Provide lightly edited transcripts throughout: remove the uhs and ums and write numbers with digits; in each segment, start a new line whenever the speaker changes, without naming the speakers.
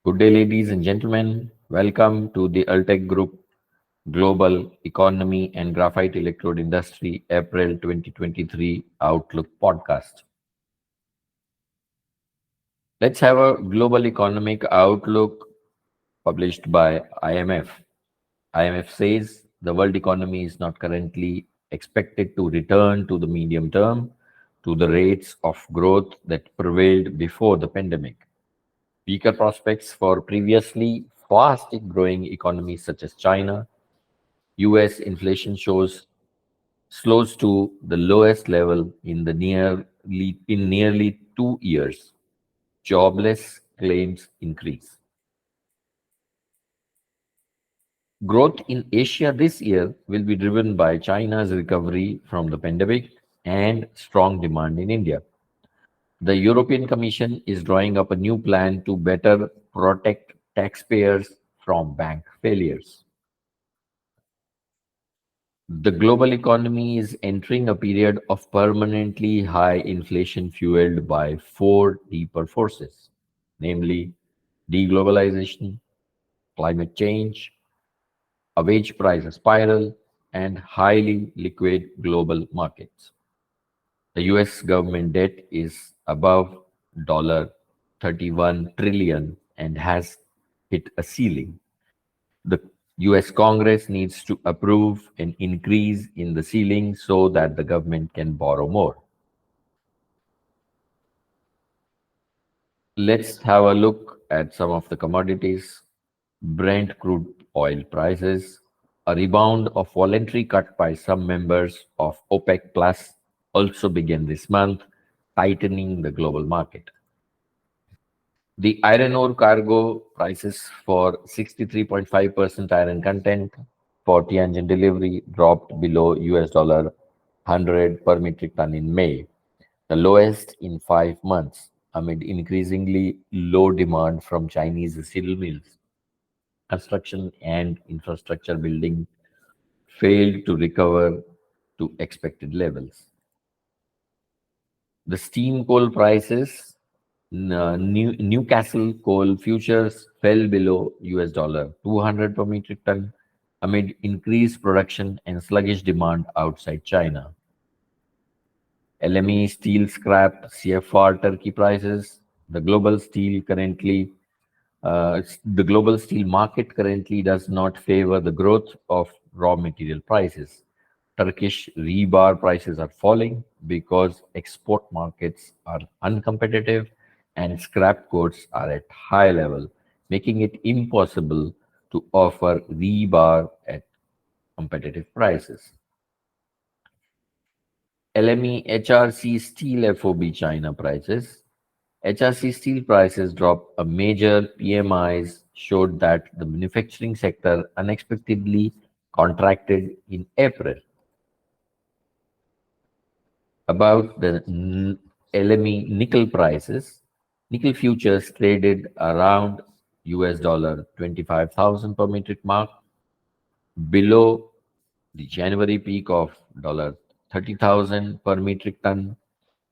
Good day, ladies and gentlemen. Welcome to the Altec Group Global Economy and Graphite Electrode Industry April 2023 Outlook podcast. Let's have a global economic outlook published by IMF. IMF says the world economy is not currently expected to return to the medium term to the rates of growth that prevailed before the pandemic. Weaker prospects for previously fast growing economies such as China. US inflation slows to the lowest level in nearly 2 years. Jobless claims increase. Growth in Asia this year will be driven by China's recovery from the pandemic and strong demand in India. The European Commission is drawing up a new plan to better protect taxpayers from bank failures. The global economy is entering a period of permanently high inflation fueled by four deeper forces, namely deglobalization, climate change, a wage price spiral, and highly liquid global markets. The US government debt is above $31 trillion and has hit a ceiling. The US Congress needs to approve an increase in the ceiling so that the government can borrow more. Let's have a look at some of the commodities. Brent crude oil prices, a rebound of voluntary cut by some members of OPEC Plus also began this month, tightening the global market. The iron ore cargo prices for 63.5% iron content for Tianjin delivery dropped below US dollar 100 per metric ton in May, the lowest in 5 months, amid increasingly low demand from Chinese steel mills. Construction and infrastructure building failed to recover to expected levels. The steam coal prices, Newcastle coal futures fell below US dollar 200 per metric ton amid increased production and sluggish demand outside China. LME steel scrap CFR Turkey prices. The global steel market currently does not favor the growth of raw material prices. Turkish rebar prices are falling because export markets are uncompetitive and scrap quotes are at high level, making it impossible to offer rebar at competitive prices. LME HRC steel FOB China prices. HRC steel prices dropped. A major PMIs showed that the manufacturing sector unexpectedly contracted in April. About the LME nickel prices, nickel futures traded around US dollar 25,000 per metric mark, below the January peak of dollar 30,000 per metric ton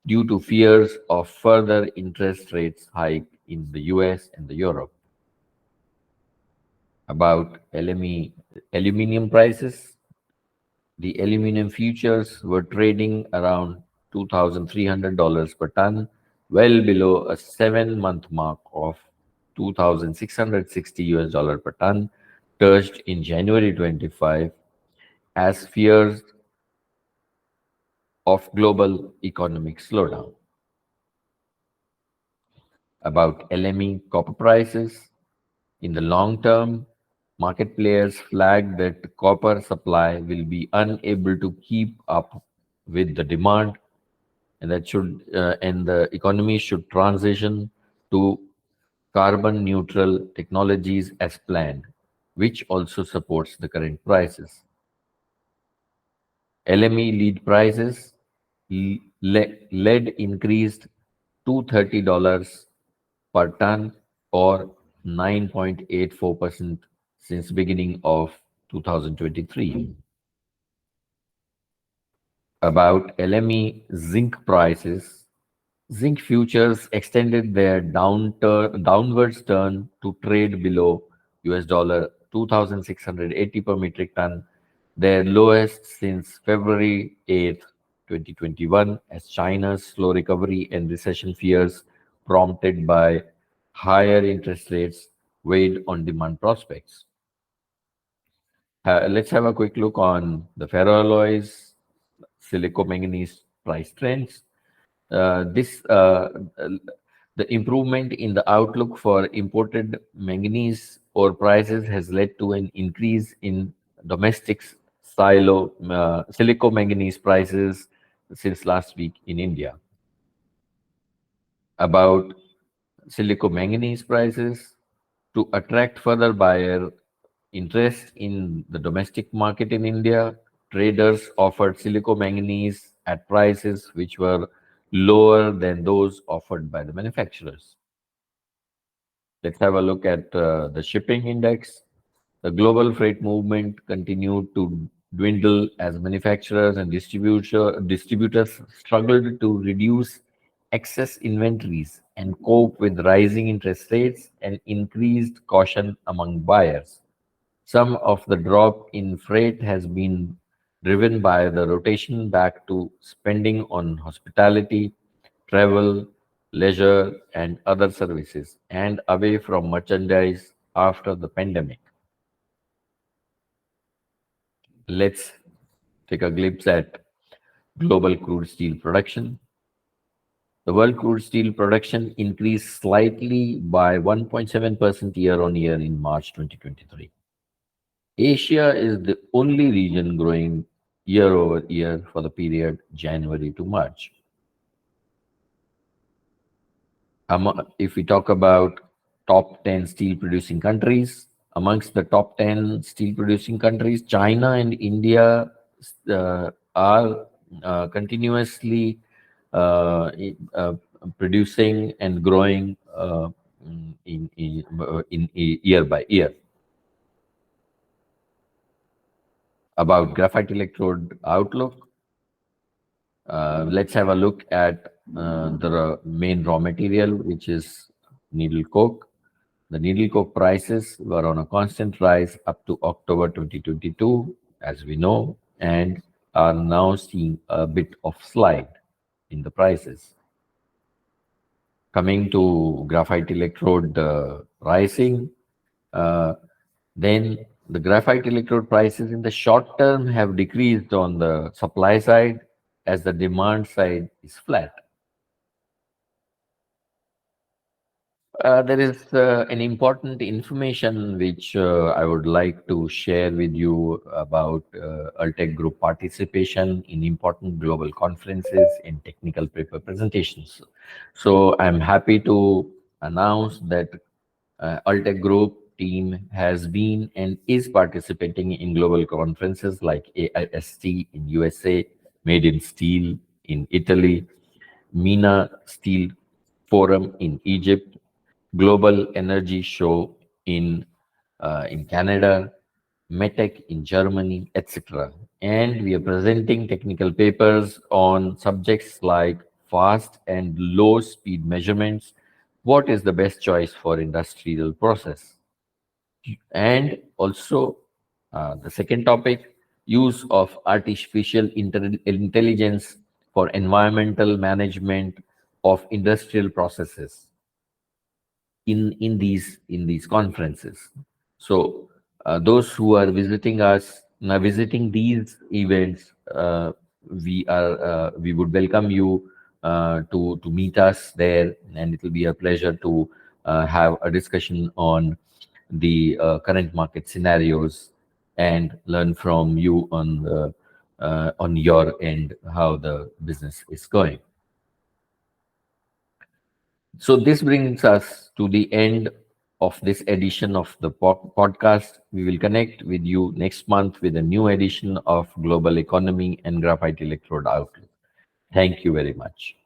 due to fears of further interest rates hike in the US and the Europe. About LME aluminum prices, the aluminum futures were trading around $2,300 per ton, well below a 7-month mark of 2,660 US dollar per ton, touched in January 25 as fears of global economic slowdown. About LME copper prices, in the long term, market players flagged that copper supply will be unable to keep up with the demand, and the economy should transition to carbon neutral technologies as planned, which also supports the current prices. LME lead prices, lead increased to $30 per ton or 9.84% since beginning of 2023. About LME zinc prices, Zinc futures extended their downwards turn to trade below US dollar 2,680 per metric ton, their lowest since February 8th, 2021, as China's slow recovery and recession fears prompted by higher interest rates weighed on demand prospects. Let's have a quick look on the ferroalloys, silicomanganese price trends. This The improvement in the outlook for imported manganese ore prices has led to an increase in domestic silicomanganese prices since last week in India. About silicomanganese prices, to attract further buyer interest in the domestic market in India, traders offered silicomanganese at prices which were lower than those offered by the manufacturers. Let's have a look at the shipping index. The global freight movement continued to dwindle as manufacturers and distributors struggled to reduce excess inventories and cope with rising interest rates and increased caution among buyers. Some of the drop in freight has been driven by the rotation back to spending on hospitality, travel, leisure, and other services, and away from merchandise after the pandemic. Let's take a glimpse at global crude steel production. The world crude steel production increased slightly by 1.7% year on year in March 2023. Asia is the only region growing year over year for the period January to March. If we talk about top 10 steel producing countries, amongst the top 10 steel producing countries, China and India are continuously producing and growing in year by year. About graphite electrode outlook, let's have a look at the main raw material, which is needle coke. The needle coke prices were on a constant rise up to October 2022, as we know, and are now seeing a bit of slide in the prices. Coming to graphite electrode pricing, then the graphite electrode prices in the short term have decreased on the supply side as the demand side is flat. There is an important information which I would like to share with you about Altec Group participation in important global conferences and technical paper presentations. So I'm happy to announce that Altec Group team has been and is participating in global conferences like AIST in USA, Made in Steel in Italy, MENA Steel Forum in Egypt, Global Energy Show in Canada, METEC in Germany, etc. And we are presenting technical papers on subjects like fast and low speed measurements, what is the best choice for industrial process, and also the second topic, use of artificial intelligence for environmental management of industrial processes in these conferences. So those who are visiting us, visiting these events, we would welcome you to meet us there, and it will be a pleasure to have a discussion on the current market scenarios and learn from you on your end how the business is going. So this brings us to the end of this edition of the podcast. We will connect with you next month with a new edition of Global Economy and Graphite Electrode Outlook. Thank you very much.